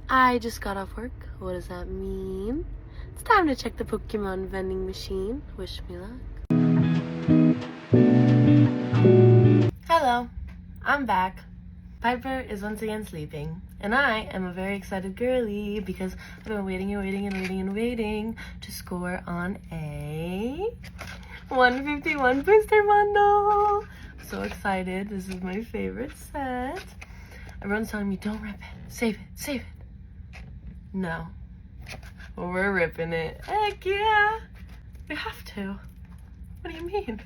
I just got off work. What does that mean? It's time to check the Pokemon vending machine. Wish me luck. Hello, I'm back. Piper is once again sleeping, and I am a very excited girly because I've been waiting to score on a 151 booster bundle. So excited. This is my favorite set. Everyone's telling me, don't rip it. Save it. No. Well, we're ripping it. Heck yeah. We have to. What do you mean?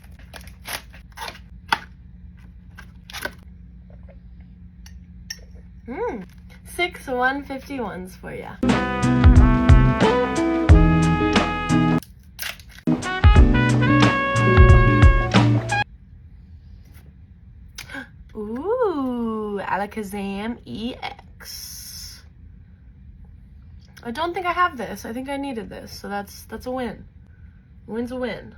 Six 151s for ya. Ooh, Alakazam EX. I don't think I have this. I think I needed this, so that's a win. Win's a win.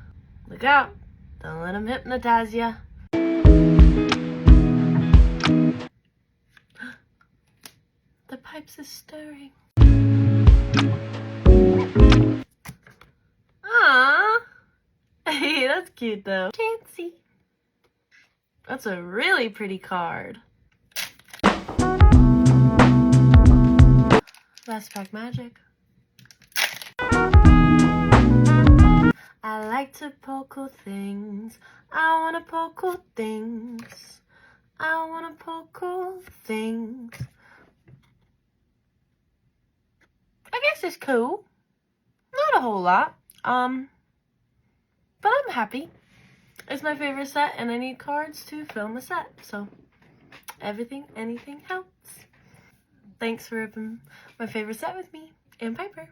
Look out. Don't let him hypnotize ya. The pipes is stirring. Aww. Hey, that's cute though. Fancy. That's a really pretty card. Last pack magic. I like to pull cool things. I wanna pull cool things. I wanna pull cool things. I guess it's cool. Not a whole lot. But I'm happy. It's my favorite set, and I need cards to film a set. So, anything helps. Thanks for ripping my favorite set with me and Piper.